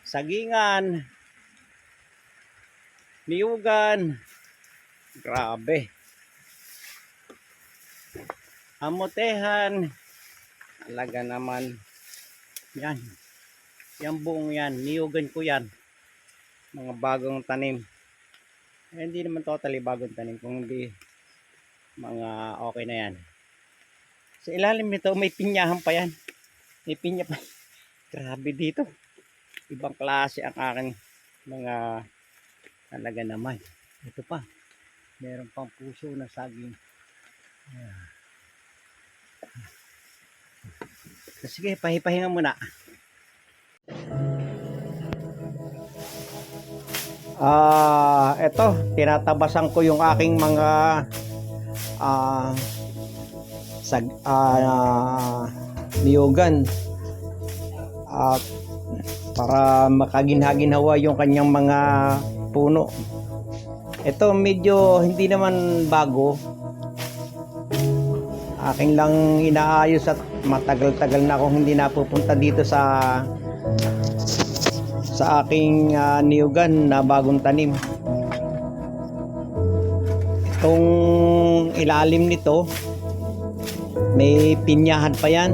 sagingan, niyugan, grabe, amotehan, talaga naman, yan, yung buong yan, niyugan ko yan, mga bagong tanim, hindi naman totally bagong tanim, kung hindi, mga okay na yan. Sa ilalim nito, may pinyahan pa yan, may pinya pa, grabe dito, ibang klase ang aking mga talaga naman. Ito pa, meron pang puso na saging. Sige, pahipahinga muna. Ito, tinatabasan ko yung aking mga niyugan at para makaginhawa yung kanyang mga puno. Ito medyo hindi naman bago, aking lang inaayos at matagal-tagal na akong hindi napupunta dito sa aking niyugan na bagong tanim. Itong ilalim nito may pinyahan pa yan,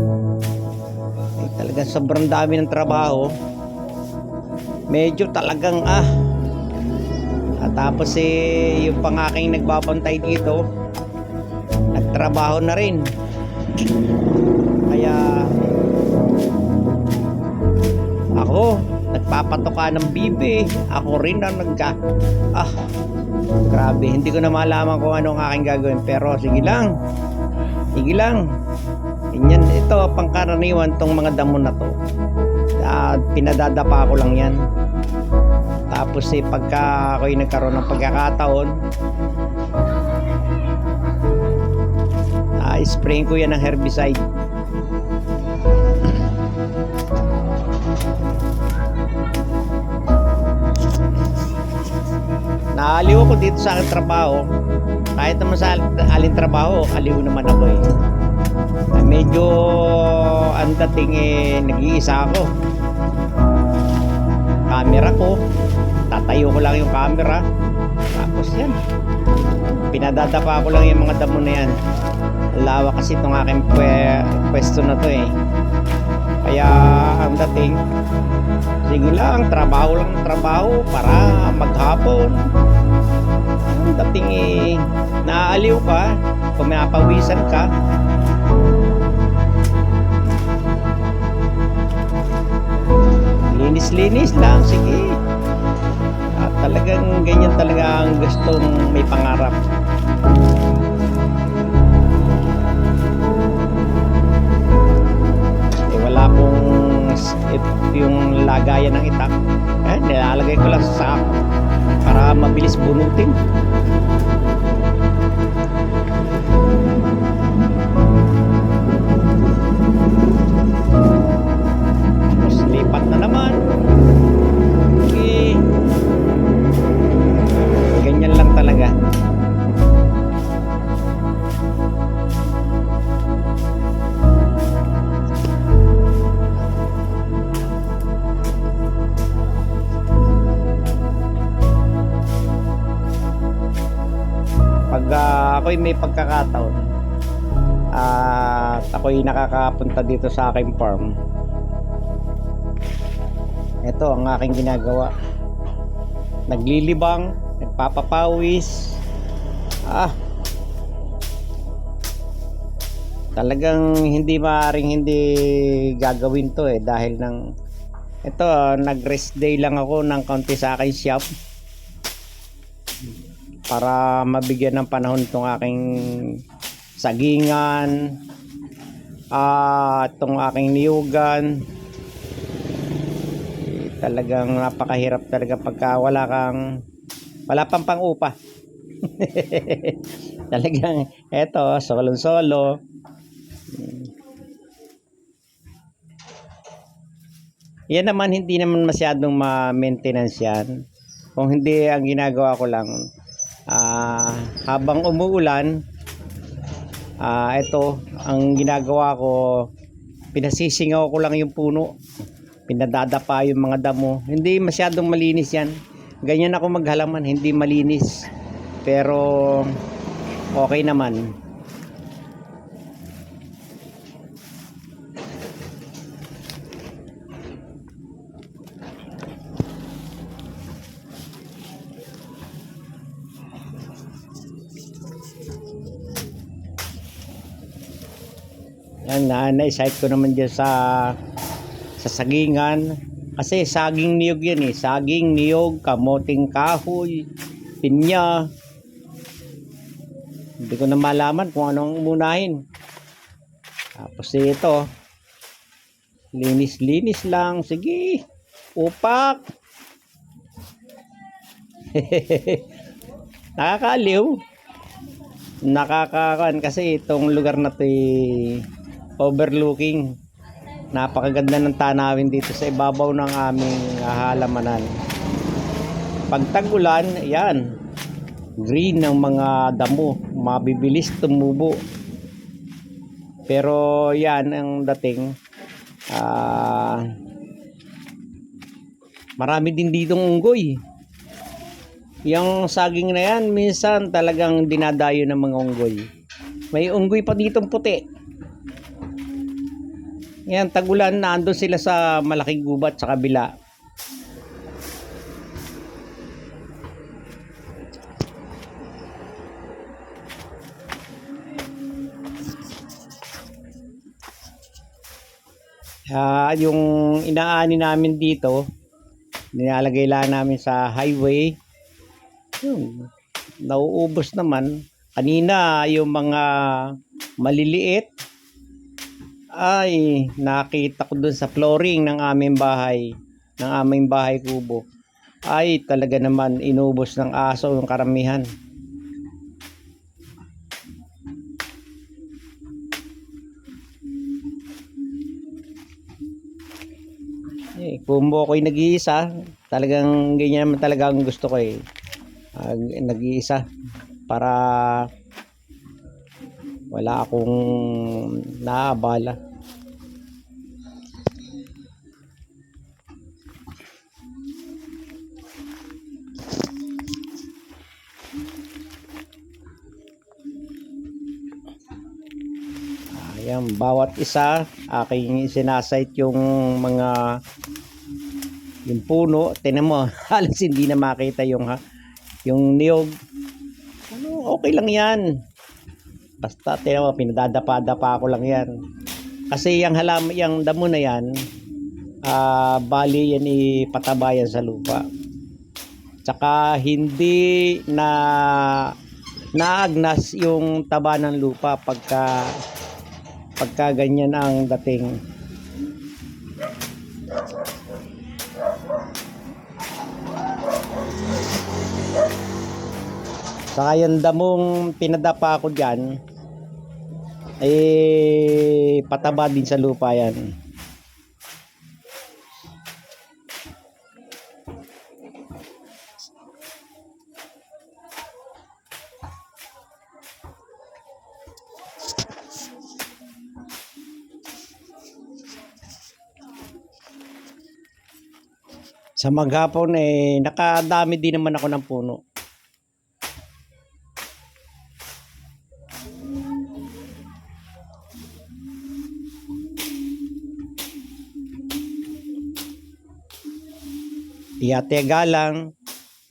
talagang sobrang dami ng trabaho, medyo talagang at tapos yung pang aking nagbabantay dito nagtrabaho na rin, kaya ako nagpapatoka ng bibi, ako rin ang grabe, hindi ko na malaman kung ano ang aking gagawin, pero sige lang, ganyan. Ito pangkaraniwan tong mga damo na to, pinadadapa ko lang yan, tapos pagka ako'y nagkaroon ng pagkakataon, sprayin ko yan ng herbicide. Naaliw ako dito sa aking trabaho, kahit naman sa alin trabaho, aliw naman ako medyo ang dating nag-iisa ako, camera ko, tatayo ko lang yung camera, tapos yan, pinadadapa ko lang yung mga damo na yan. Lawak kasi itong aking pwesto na to kaya ang dating, sige lang, trabaho para maghapon. Ang dating naaaliw ka, pumapawisan ka, linis lang, sige, talagang ganyan talaga ang gustong may pangarap. Wala akong yung lagayan ng itak, nilalagay ko lang sa sako para mabilis bunutin. Tapos lipat na naman, ganyan lang talaga. Pag ako'y may pagkakataon at ako'y nakakapunta dito sa aking farm, ito ang aking ginagawa, naglilibang, nagpapapawis, talagang hindi maaaring hindi gagawin to dahil ito nag-rest day lang ako ng kaunti sa aking shop para mabigyan ng panahon itong aking sagingan, itong aking niyugan. Talagang napakahirap talaga pagka wala pang pang-upa. Talagang eto, solo. Yan naman, hindi naman masyadong ma-maintenance yan. Kung hindi, ang ginagawa ko lang, habang umuulan, ito ang ginagawa ko, pinasisingaw ko lang yung puno pinadadapa yung mga damo. Hindi masyadong malinis yan. Ganyan ako maghalaman, hindi malinis. Pero okay naman. Yan, na-site ko naman dyan sa sagingan. Kasi saging niyog yan eh. Saging, niyog, kamoting kahoy, pinya. Hindi ko na malaman kung anong umunahin. Tapos ito. Linis-linis lang. Sige. Upak. Nakakaaliw. Nakakakan kasi itong lugar na to overlooking. Napakaganda ng tanawin dito sa ibabaw ng aming halamanan. Pag tag-ulan, yan, green ng mga damo, mabibilis tumubo. Pero yan ang dating, marami din ditong unggoy. Yung saging na yan, minsan talagang dinadayo ng mga unggoy. May unggoy pa ditong puti. Yan, tag-ulan, naandun sila sa malaking gubat sa kabila. Yung inaani namin dito, nilalagay lang namin sa highway. Yun, nauubos naman. Kanina yung mga maliliit ay nakita ko dun sa flooring ng aming bahay kubo, ay talaga naman inubos ng aso yung karamihan. Kubo ko'y nag-iisa, talagang ganyan naman talaga ang gusto ko nag-iisa para wala akong naabala. Ayan, bawat isa aking sinasite yung puno. Tingnan mo, halos hindi na makita yung niyog. Okay lang yan. Basta tingnan mo, pinadadapa-dapa ko lang yan. Kasi yung damo na yan, bali yan ipatabayan sa lupa. Tsaka hindi naagnas yung taba ng lupa pagka ganyan ang dating. Saka yung damong pinadapa ko dyan, pataba din sa lupa yan. Sa maghapon nakadami din naman ako ng puno. Tiya-tiyaga lang.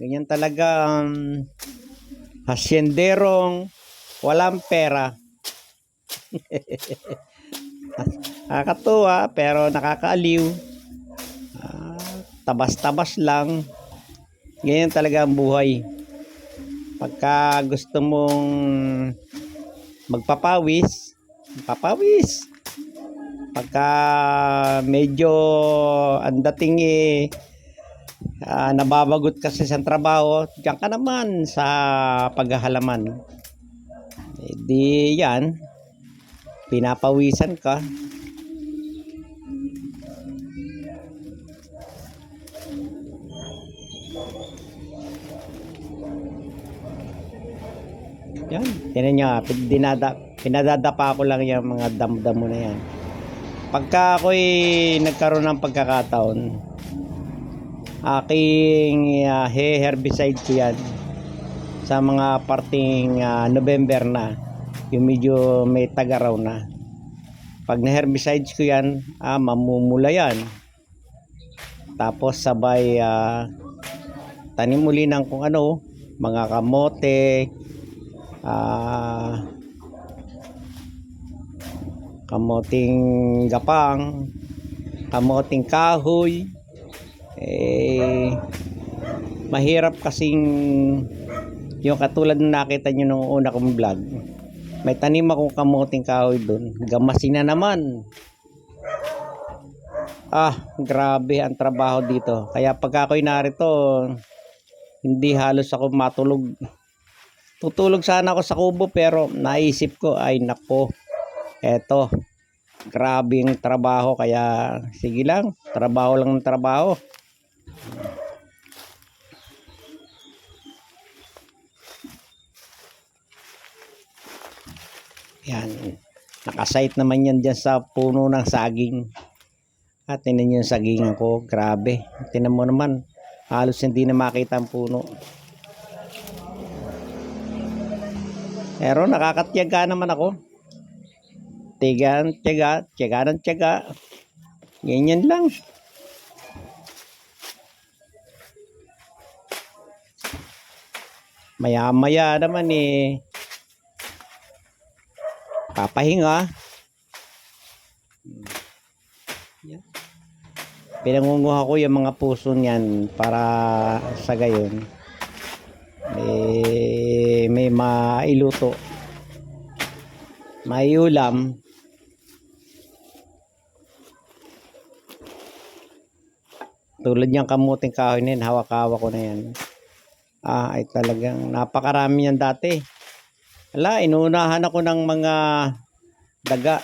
Ganyan talaga hasyenderong walang pera. Nakakatuwa pero nakakaaliw. Tabas-tabas lang. Ganyan talaga ang buhay. Pagka gusto mong magpapawis. Pagka medyo ang dating nababagot kasi sa trabaho, diyan ka naman sa paghahalaman. Di yan, pinapawisan ka. Yan, tinan nyo, pinadadapa ko lang yung mga damo-damo na yan. Pagka ako'y nagkaroon ng pagkakataon, aking herbicide ko yan sa mga parting November na, yung medyo may tagaraw na. Pag na-herbicides ko yan, mamumula yan. Tapos sabay tanim uli ng kung ano, mga kamote, kamoting gapang, kamoting kahoy. Mahirap kasing yung katulad na nakita nyo nung una kong vlog. May tanim akong kamoting kahoy doon. Gamasin na naman. Grabe ang trabaho dito. Kaya pag ako'y narito, hindi halos ako matulog. Tutulog sana ako sa kubo pero naisip ko, ay nako, eto, grabe yung trabaho. Kaya sige lang, trabaho lang ng trabaho. Yan, nakasite naman yan dyan sa puno ng saging. At tinan nyo yung sagingan ko, grabe. Tinan mo naman, halos hindi na makita ang puno. Pero nakakatiyaga naman ako. Tiyaga ng tiyaga. Ganyan lang. Maya-maya naman papahinga. Pinangunguha ko yung mga puso niyan para sa gayon may mailuto, may ulam. Tulad niyang kamuting kahoy na yan, hawak-hawak ko na yan. Ay talagang napakarami yan dati. Inuunahan ako ng mga daga.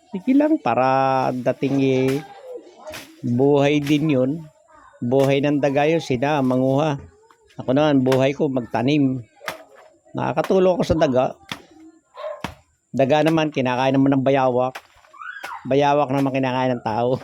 Sige lang, para dating buhay din yun. Buhay ng daga yun, sila manguha. Ako naman, buhay ko magtanim. Nakakatulong ako sa daga. Daga naman, kinakain naman ng bayawak. Bayawak naman kinakain ng tao.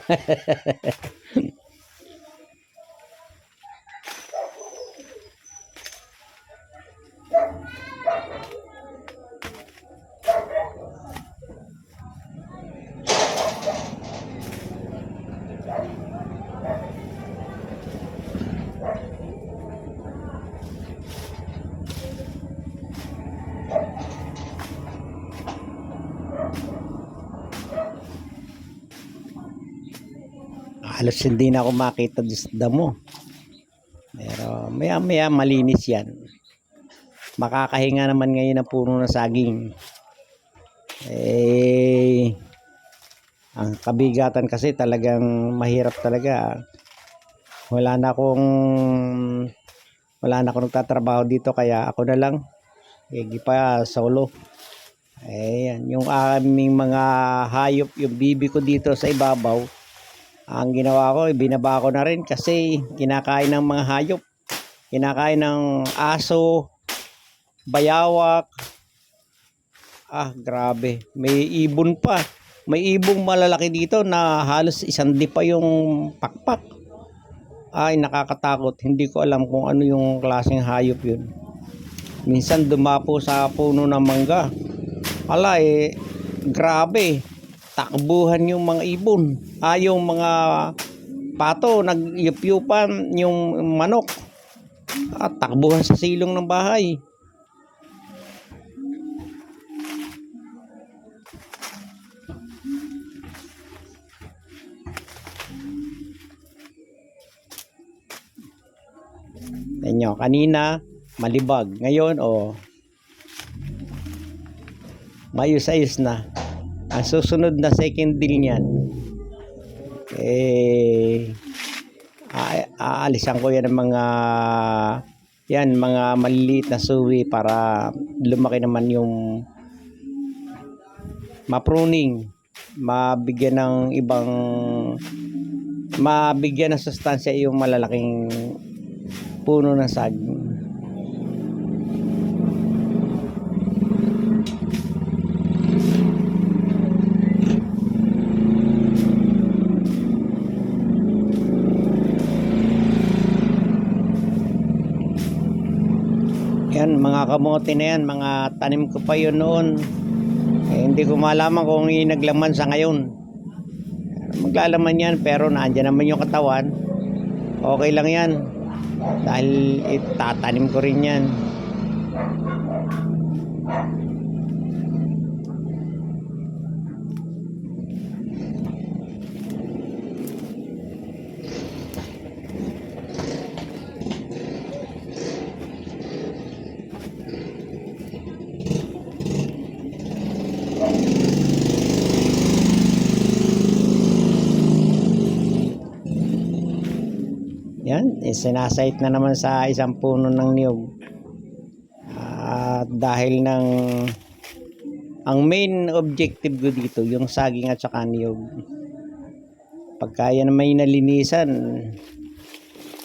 Halos hindi na ako makita sa damo. Pero maya maya malinis yan. Makakahinga naman ngayon ang puno ng saging. Ang kabigatan kasi talagang mahirap talaga. Wala na akong nagtatrabaho dito, kaya ako na lang. Pa solo. Ayan, yung aming mga hayop, yung bibi ko dito sa ibabaw. Ang ginawa ko, binaba ko na rin kasi kinakain ng mga hayop. Kinakain ng aso, bayawak. Grabe. May ibon pa. May ibong malalaki dito na halos 1 di pa yung pakpak. Nakakatakot. Hindi ko alam kung ano yung klaseng hayop yun. Minsan dumapo sa puno ng mangga. Grabe. Takbuhan yung mga ibon. Yung mga pato, nagyup-yupan yung manok. Takbuhan sa silong ng bahay. Inyo, kanina malibag. Ngayon, mayos-ayos na. Ang susunod na second deal niyan, aalisan ko yan ng mga maliliit na suwi para lumaki naman yung mapruning, mabigyan ng sustansya yung malalaking puno ng saging. mga kamote na yan, mga tanim ko pa yun noon. Hindi ko malaman kung naglaman sa ngayon. Maglalaman yan, pero naandyan naman yung katawan. Okay lang yan. Dahil itatanim ko rin yan. Yan, sinasite na naman sa isang puno ng niyog. Dahil ang main objective ko dito, yung saging at saka niyog. Pagka yan may nalinisan,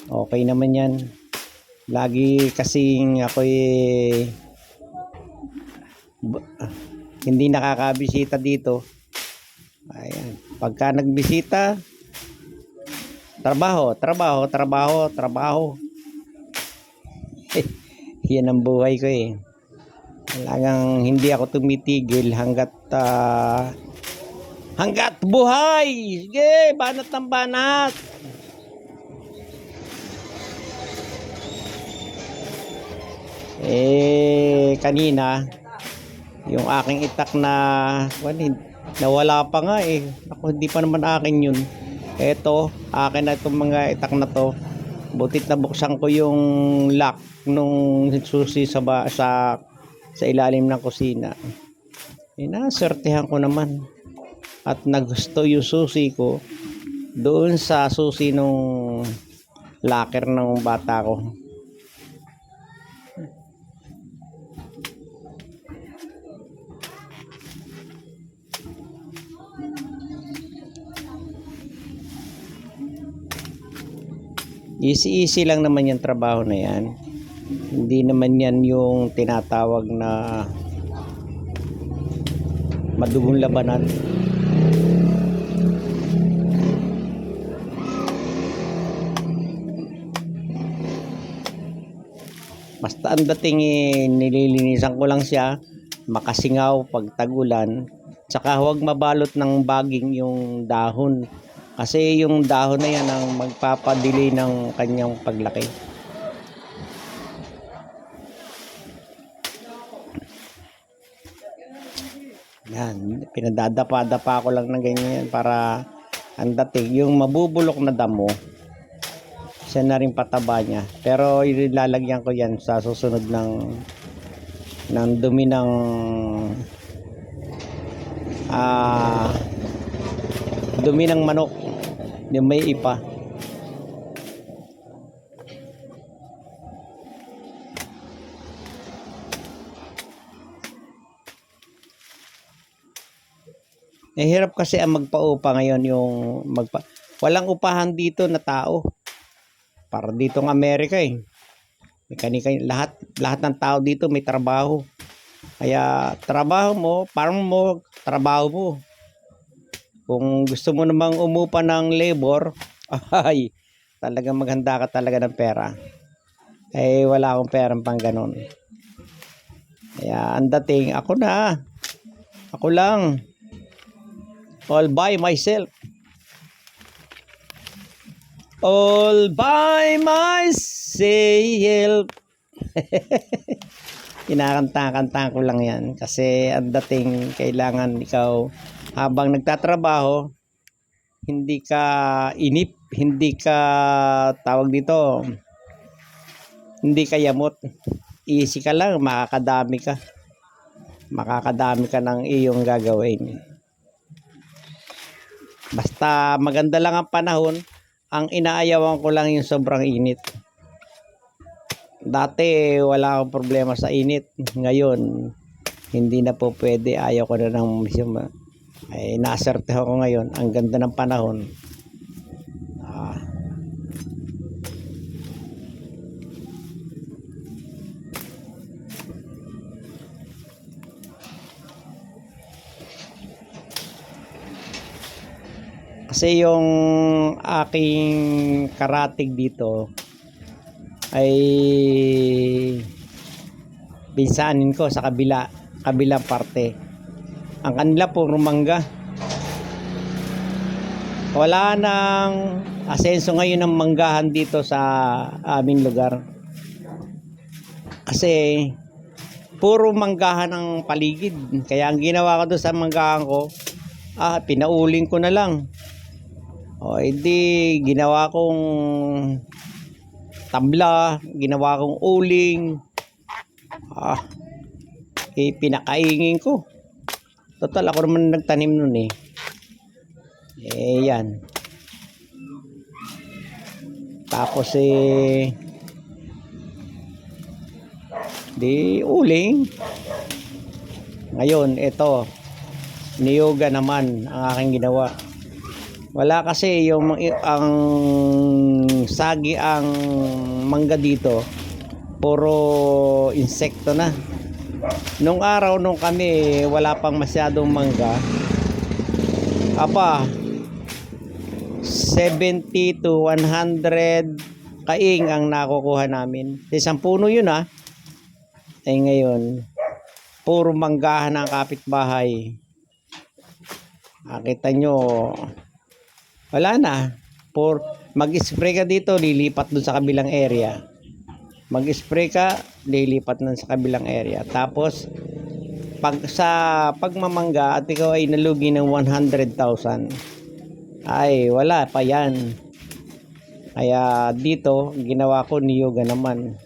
okay naman yan. Lagi kasing ako'y hindi nakakabisita dito. Ayan, pagka nagbisita, trabaho. Yan ang buhay ko eh. Talagang hindi ako tumitigil hanggat buhay. Sige, banat ng banat. Kanina yung aking itak na nawala pa nga eh. Ako, hindi pa naman akin yun. Eto, akin na itong mga itak na to. Butit na buksan ko yung lock nung susi sa ilalim ng kusina. Nasertehan ko naman. At nagusto yung susi ko doon sa susi nung locker ng bata ko. Easy lang naman yung trabaho na yan. Hindi naman yan yung tinatawag na madugong labanan. Basta ang dating nililinisan ko lang siya, makasingaw pag tag-ulan, tsaka huwag mabalot ng baging yung dahon. Kasi yung dahon na yan ang magpapadili ng kanyang paglaki. Yan, pinadadapa-dapa ko lang ng ganyan para ang dating, yung mabubulok na damo, siya na rin pataba niya. Pero ilalagyan ko yan sa susunod ng dumi ng dumi ng manok. Yung may ipa. Hirap kasi ang magpaupa ngayon yung walang upahan dito na tao. Para dito ng Amerika eh. Lahat ng tao dito may trabaho. Kaya trabaho mo, farm mo, trabaho mo. Kung gusto mo namang umupa ng labor, ay, talagang maghanda ka talaga ng pera. Wala akong perang pang ganun. Kaya ang dating, ako lang. All by myself. All by myself. Kinakanta-kanta ko lang yan. Kasi ang dating, kailangan ikaw habang nagtatrabaho, hindi ka inip, hindi ka tawag dito, hindi ka yamot. Easy ka lang, makakadami ka ng iyong gagawin. Basta maganda lang ang panahon, ang inaayawan ko lang yung sobrang init. Dati wala akong problema sa init, ngayon hindi na po pwede, ayaw ko na ng naserte ako ngayon, ang ganda ng panahon. Kasi yung aking karatig dito ay Pinsanin ko sa kabilang parte. Ang kanila puro mangga. Wala nang asenso ngayon ng manggahan dito sa aming lugar. Kasi puro manggahan ang paligid. Kaya ang ginawa ko doon sa manggahan ko, pinauling ko na lang. O edi ginawa kong tabla, ginawa kong uling. Pinakaingin ko. Total ako naman nagtanim nun eh. Yan. Tapos di uling. Ngayon ito, niyuga naman ang aking ginawa. Wala kasi yung ang sagi ang mangga dito, puro insekto na. Nung araw nung kami wala pang masyadong mangga, 70 to 100 kaing ang nakukuha namin. Isang puno yun ngayon puro manggahan ng kapitbahay. Kita nyo, wala na. Mag-spray ka dito, lilipat dun sa kabilang area. Mag-spray ka, lilipat nun sa kabilang area. Tapos pagmamangga at ikaw ay nalugi ng 100,000, ay wala pa yan. Kaya dito ginawa ko niyuga naman.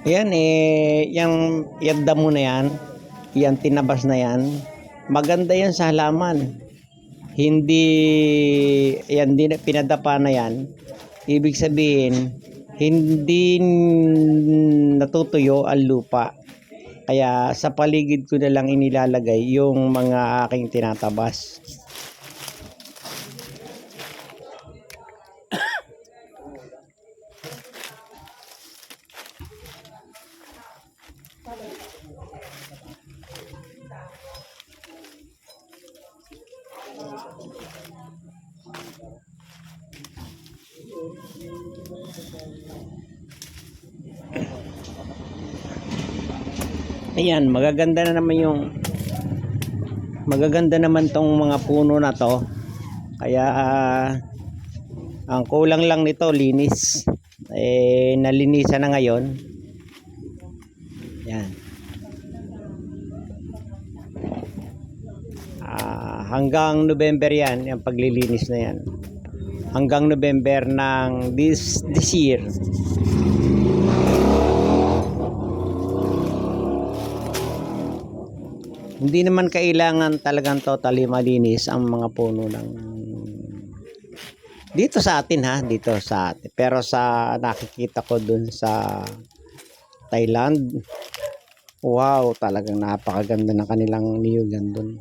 Yan yung damo na yan tinabas na yan. Maganda yan sa halaman. Hindi yan din pinadapa na yan. Ibig sabihin hindi natutuyo ang lupa. Kaya sa paligid ko na lang inilalagay yung mga aking tinatabas. Ayan, magaganda naman tong mga puno na to. Kaya ang kulang lang nito linis. Nalinisan na ngayon. Yan. Hanggang November yan, yung paglilinis na yan. Hanggang November ng this year. Hindi naman kailangan talagang totally malinis ang mga puno ng dito sa atin dito sa atin. Pero sa nakikita ko dun sa Thailand, wow, talagang napakaganda ng kanilang niyugan dun.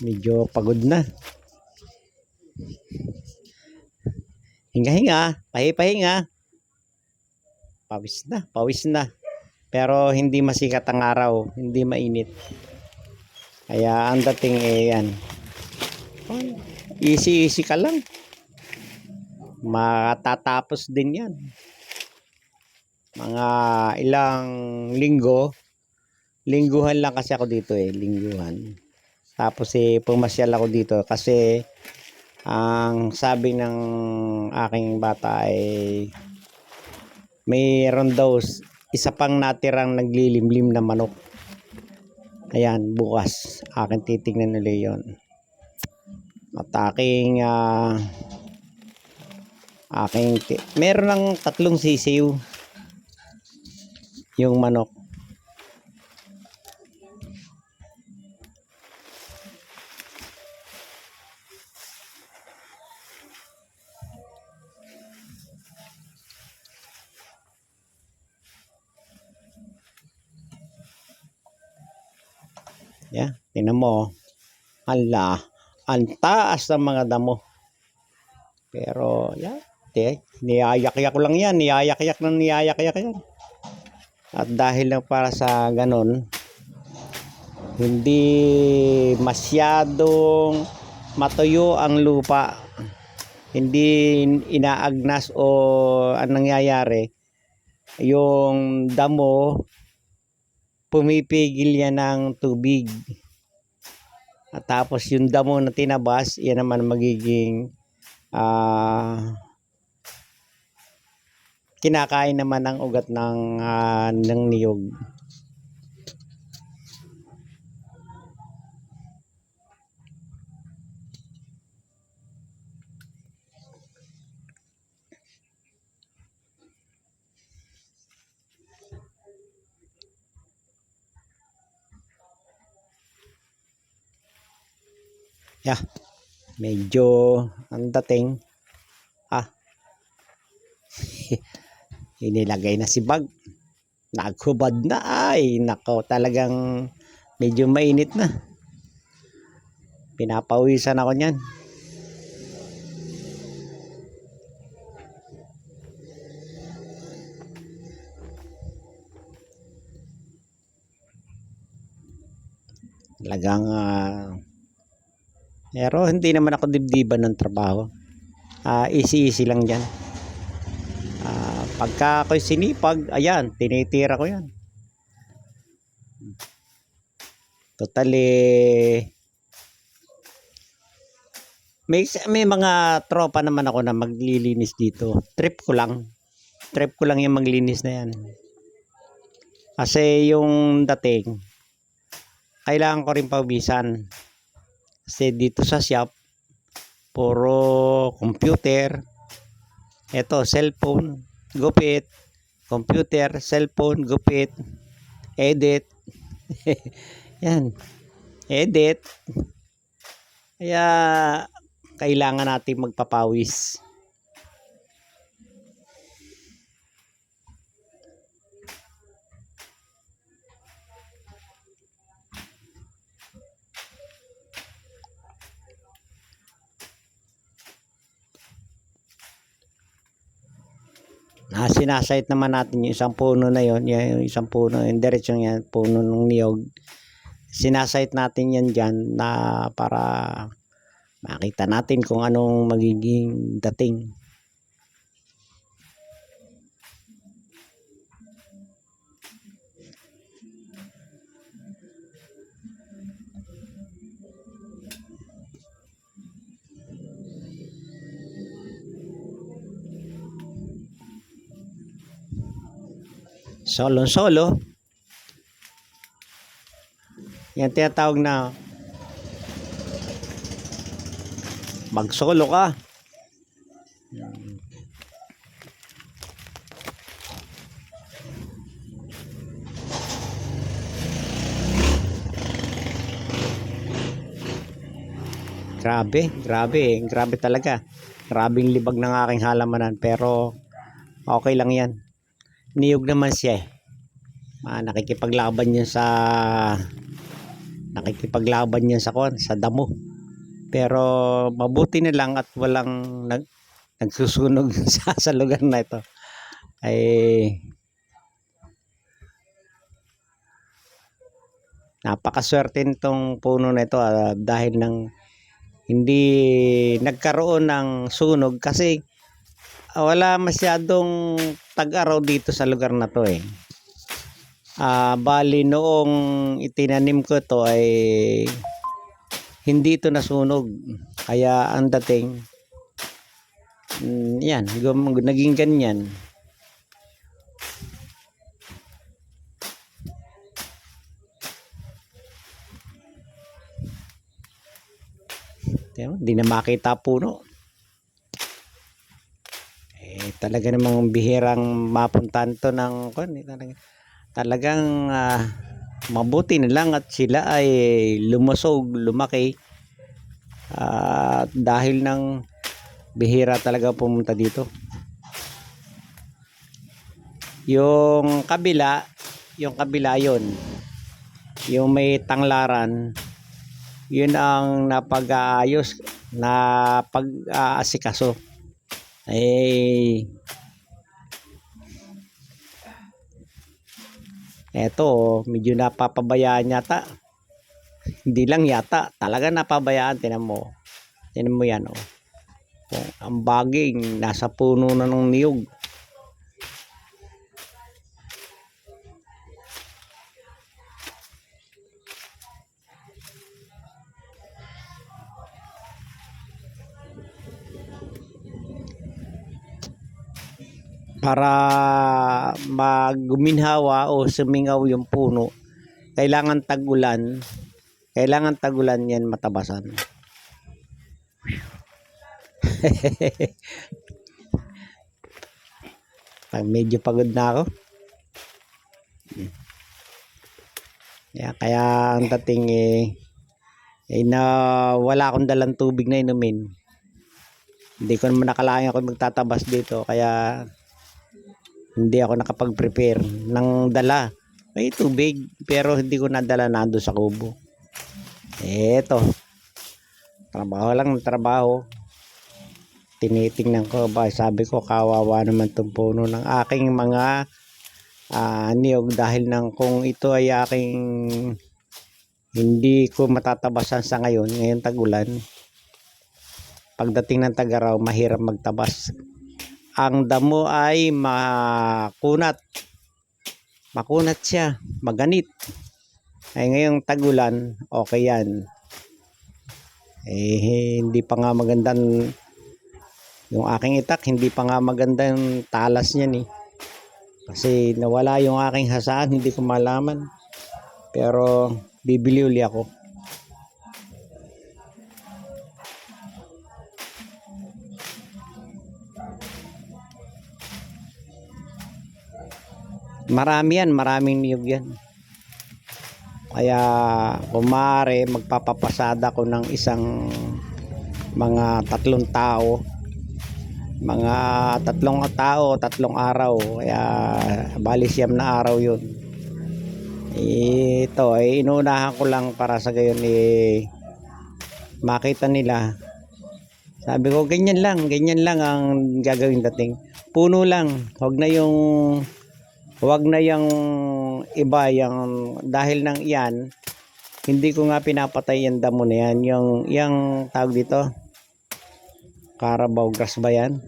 Medyo pagod na. Hinga-hinga, pahi-pahinga. Pawis na. Pero hindi masikat ang araw, hindi mainit. Kaya ang dating yan. Easy ka lang. Matatapos din yan. Mga ilang lingguhan lang kasi ako dito lingguhan. Tapos pumasyal ako dito kasi ang sabi ng aking bata ay mayroon daw isa pang natirang naglilimlim na manok. Ayan, bukas akin titignan ulit yun. At meron ng 3 sisiw yung manok. Tingnan mo. Ang taas ng mga damo. Pero yan, niyayak-yak ko lang yan, niyayak-yak yan. At dahil lang para sa ganon, hindi masyadong matuyo ang lupa, hindi inaagnas o anong nangyayari, yung damo pumipigil yan ng tubig. At tapos yung damo na tinabas, yan naman magiging kinakain naman ng ugat ng niyog. Yeah, medyo ang dating inilagay na si bag, naghubad na, ay nako, talagang medyo mainit na, pinapawisan ako niyan. Talagang pero hindi naman ako dibdiban ng trabaho, easy lang yan. Pagka ako'y sinipag, ayan, tinitira ko yan. Totally, may mga tropa naman ako na maglilinis dito. Trip ko lang yung maglinis na yan. Kasi yung dating, kailangan ko rin pawisan. Kasi dito sa shop, puro computer, eto cellphone, gupit, computer, cellphone, gupit, edit. Yan, edit. Kaya kailangan natin magpapawis. Sinasite naman natin yung isang puno na yon, yung isang puno, yung diretsong yan, puno ng niyog. Sinasite natin yan dyan na para makita natin kung anong magiging dating. Solo. Yan tinatawag na mag-solo ka. Grabe talaga. Grabing libag ng aking halamanan, pero okay lang yan. Niyog naman siya eh. Nakikipaglaban yun sa sa damo. Pero mabuti na lang at walang nagsusunog sa lugar na ito. Ay napakaswerte nitong puno na ito dahil hindi nagkaroon ng sunog kasi wala masyadong tag-araw dito sa lugar na to eh. Bali noong itinanim ko to ay hindi ito nasunog, kaya ang dating yan, naging ganyan. Hindi na makita puno. Talaga namang bihirang mapuntahan to ng talagang mabuti na lang at sila ay lumaki dahil ng bihira talaga pumunta dito. Yung kabila yun, yung may tanglaran, yun ang napag-aayos na pag-aasikaso. Eh, eto, medyo napapabayaan yata. Hindi lang yata, talaga napabayaan. Tinan mo. Tinan mo yan, oh. Ang baging, nasa puno na ng niyog. Para maguminhawa o sumingaw yung puno, kailangan tag-ulan. Kailangan tag-ulan yan matabasan. Medyo pagod na ako. Kaya ang dating na wala akong dalang tubig na inumin. Hindi ko naman nakalain ako magtatabas dito, kaya hindi ako nakapag-prepare ng dala. May tubig, pero hindi ko nadala nando sa kubo. Eto, trabaho lang ng trabaho. Tinitingnan ko ba, sabi ko kawawa naman itong puno ng aking mga niyog, dahil nang kung ito ay aking hindi ko matatabasan sa ngayon tag-ulan, pagdating ng tag-araw mahirap magtabas. Ang damo ay makunat siya, maganit. Ay ngayong tag-ulan, okay yan. Hindi pa nga magandang yung aking itak, hindi pa nga magandang talas niyan kasi nawala yung aking hasaan, hindi ko malaman, pero bibili uli ako. Marami yan, maraming niyog yan. Kaya kung maaari, magpapapasada ko ng isang mga 3 tao. Mga 3 tao, 3 araw. Kaya bali 9 na araw yun. Ito ay inunahan ko lang para sa gayon makita nila. Sabi ko ganyan lang ang gagawin dating. Puno lang, wag na yung iba, yung dahil nang iyan hindi ko nga pinapatay yung damo na yan, yung tawag dito, Carabao grass ba yan?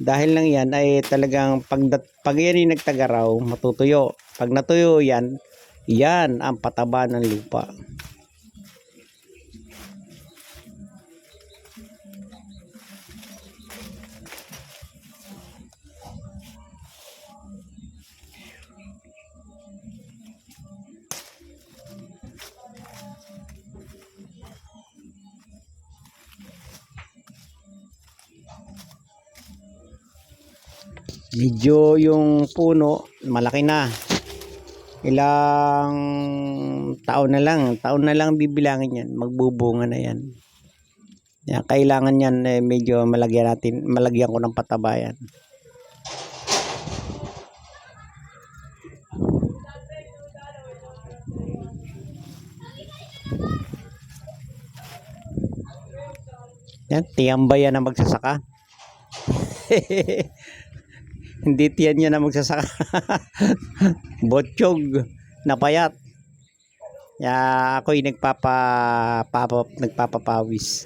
Dahil lang yan ay talagang pag yan ay nagtagaraw, matutuyo. Pag natuyo yan, yan ang pataba ng lupa. Medyo yung puno malaki na, ilang taon na lang bibilangin yan, magbubunga na yan. Kailangan yan medyo malagyan ko ng patabayan. Yan, tiyambay yan na magsasaka. Hindi tiyan niya na magsasaka. Botsyog na payat. Ako'y nagpapapawis.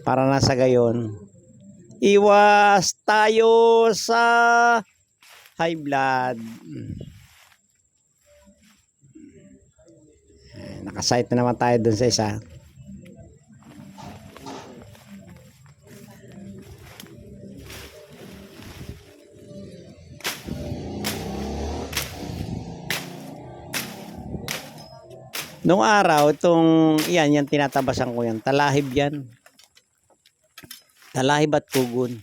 Para nasa gayon, iwas tayo sa high blood. Nakasite na naman tayo dun sa isa. Nung araw, yan tinatabasan ko yan. Talahib yan. Talahib at pugon.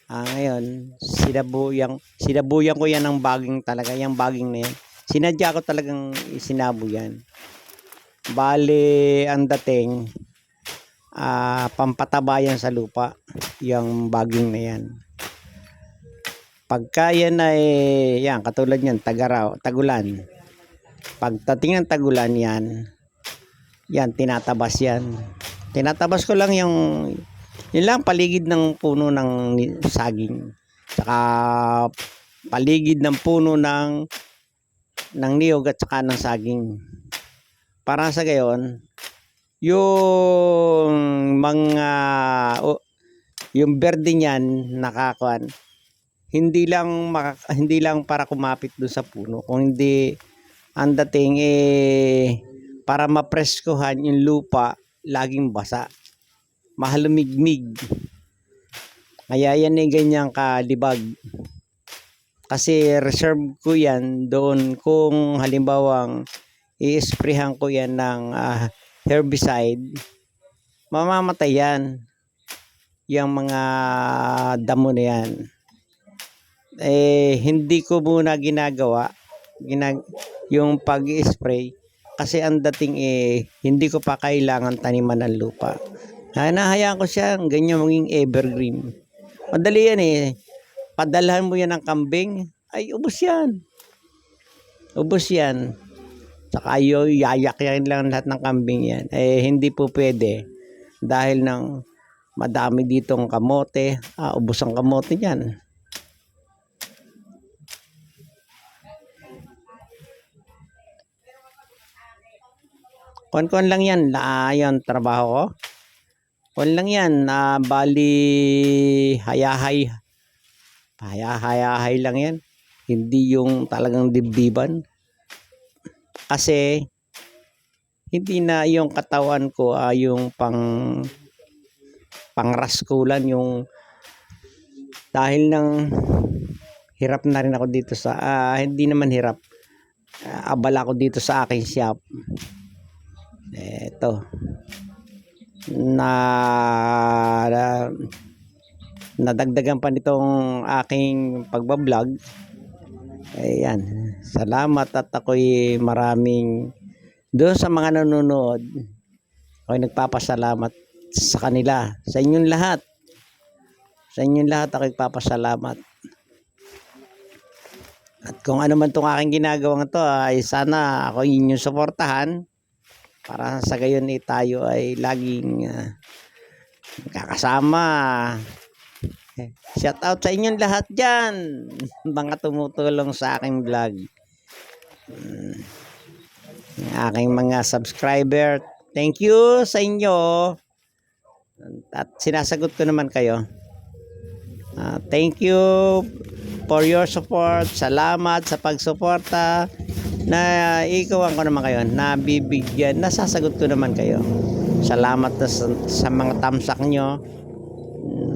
Ngayon, sinabuyan ko yan ng baging talaga. Yung baging na yan. Sinadya ko talagang sinabo yan. Bale, ang dating, pampataba yan sa lupa. Yung baging na yan. Pagka yan ay, yan, katulad yan, tagulan. Pagdating ng tagulan yan, Yan, tinatabas yan. Tinatabas ko lang yun lang paligid ng puno ng saging. Saka paligid ng puno ng niyog at saka ng saging. Para sa gayon, yung mga yung berde niyan nakakuan, hindi lang para kumapit doon sa puno, kung hindi ang dating para mapreskohan yung lupa laging basa, mahalumigmig. Kaya yan ganyang kalibag. Kasi reserve ko yan doon kung halimbawang i-sprayhan ko yan ng herbicide, mamamatay yan. Yung mga damo na yan. Hindi ko muna ginagawa yung pag-spray kasi ang dating hindi ko pa kailangan taniman ng lupa. Nahayaan ko siya ganyan maging evergreen. Madali yan padalhan mo yan ng kambing, ay ubos yan. Ubos yan. Saka yayak-yakin lang lahat ng kambing yan. Hindi po pwede dahil ng madami ditong kamote, ubos ang kamote niyan. Kon lang yan, yung trabaho ko. Kon lang yan, bali hayahay lang yan. Hindi yung talagang dibdiban. Kasi hindi na yung katawan ko yung pangraskulan, yung dahil ng hirap na rin ako dito sa hindi naman hirap, abala ko dito sa aking shop. Eto nadagdagan pa nitong aking pagbablog. Ayan, salamat at ako'y maraming doon sa mga nanonood. Ako'y nagpapasalamat sa kanila, sa inyong lahat. Sa inyong lahat ako'y nagpapasalamat. At kung ano man itong aking ginagawang ito ay sana ako inyong suportahan para sa gayon tayo ay laging kakasama. Shout out sa inyong lahat dyan, mga tumutulong sa aking vlog. Aking mga subscriber, thank you sa inyo. At sinasagot ko naman kayo. Thank you for your support. Salamat sa pagsuporta. Na ikawan ko naman kayo, nabibigyan, nasasagot ko naman kayo. Salamat na sa mga tamsak nyo.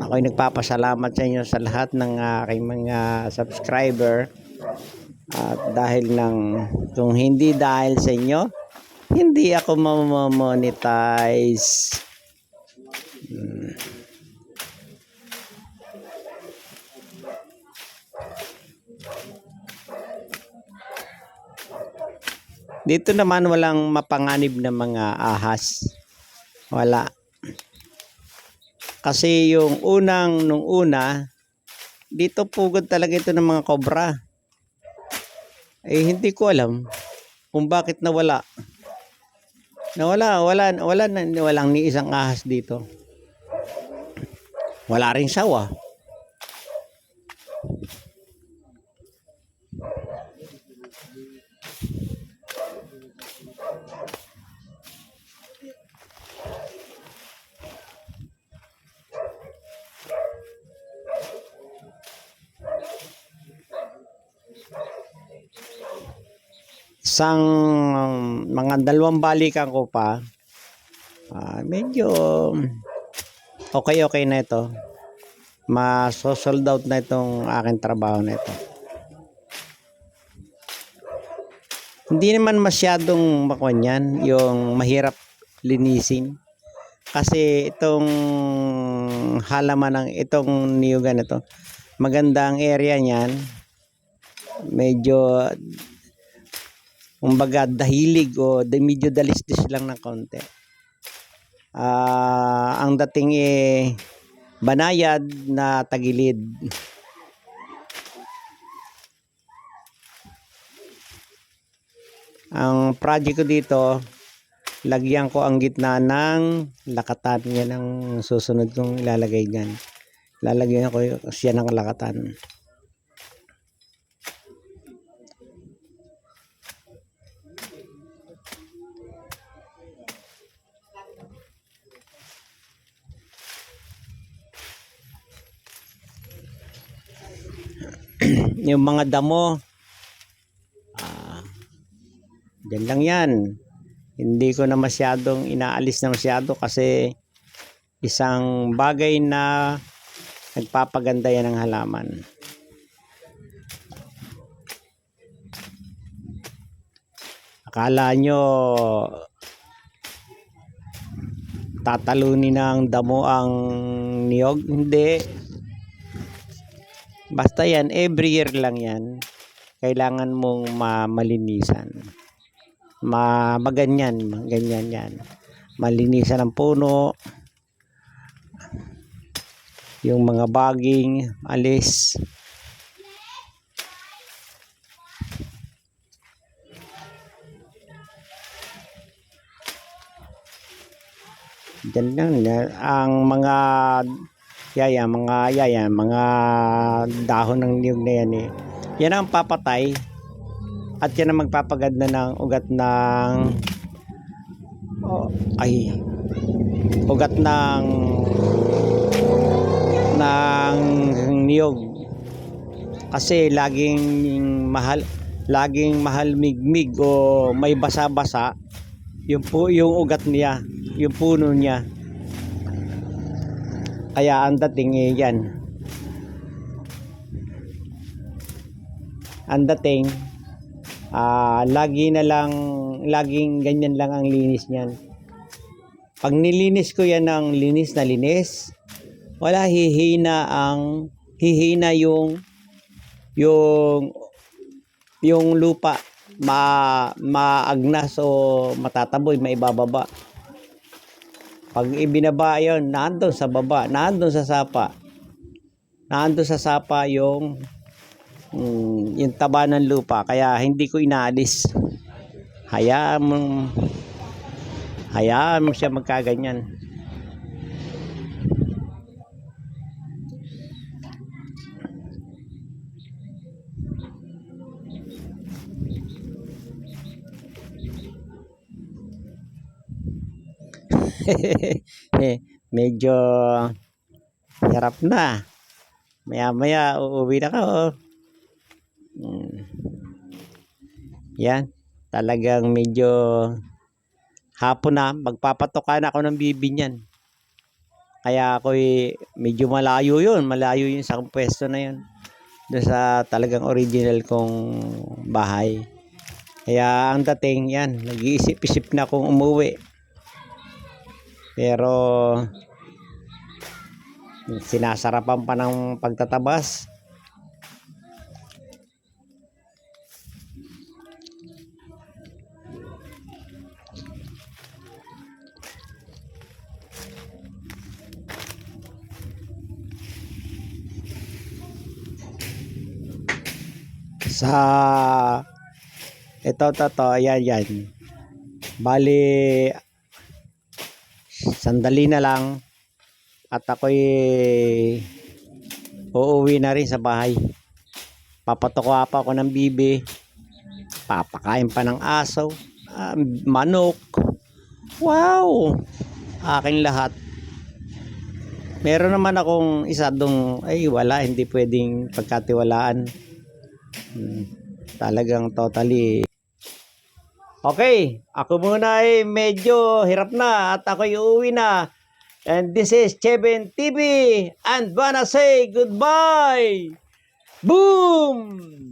Ako'y nagpapasalamat sa inyo sa lahat ng aking mga subscriber. At kung hindi dahil sa inyo, hindi ako mamonetize. Dito naman walang mapanganib na mga ahas. Wala. Kasi nung una, dito pugod talaga ito ng mga kobra. Hindi ko alam kung bakit nawala. Walang ni isang ahas dito. Wala rin sawa. Isang mga 2 balikan ko pa, medyo okay na ito. Sold out na itong aking trabaho na ito. Hindi naman masyadong makunyan, yung mahirap linisin. Kasi itong halaman itong niyugan ito, magandang area niyan. Medyo kumbaga dahilig o medyo dalisdis lang ng konti. Ang dating banayad na tagilid. Ang project ko dito lagyan ko ang gitna ng lakatan. Yan ang susunod kong ilalagay dyan. Lalagyan ko siya ng lakatan. Yung mga damo, dyan lang yan. Hindi ko na masyadong inaalis na masyado kasi isang bagay na nagpapaganda yan ng halaman. Akala nyo tatalunin ng damo ang niyog? Hindi. Basta yan, every year lang yan. Kailangan mong malinisan. Maganyan yan. Malinisan ang puno. Yung mga baging, alis. Diyan lang ang mga mga dahon ng niyog na yan eh. Yan ang papatay at yan ang magpapaganda ng ugat ng ugat ng niyog. Kasi laging mahal migmig o may basa-basa yung ugat niya, yung puno niya. Kaya ang dating yan. Ang dating laging ganyan lang ang linis niyan. Pag nilinis ko yan ng linis na linis, wala hihina yung lupa, maagnas o matataboy, maibababa. Pag ibinaba yon, naandun sa baba, naandun sa sapa yung taba ng lupa. Kaya hindi ko inaalis. Hayaan mo siya magkaganyan. Medyo hirap na. Maya uuwi na ka. Yan, talagang medyo hapon na, magpapatokan ako ng bibi niyan. Kaya ako'y medyo malayo yun sa pwesto na yun. Doon sa talagang original kong bahay. Kaya ang dating yan, nag-iisip-isip na akong umuwi. Pero sinasarapan pa ng pagtatabas. Sa ito, yan. Bali, sandali na lang at ako'y uuwi na rin sa bahay. Papatuka pa ako ng bibi, papakain pa ng aso, manok. Wow, aking lahat. Meron naman akong isa dong, wala, hindi pwedeng pagkatiwalaan. Talagang totally. Okay, ako muna ay medyo hirap na at ako'y uuwi na. And this is Cheben TV and wanna say goodbye. Boom!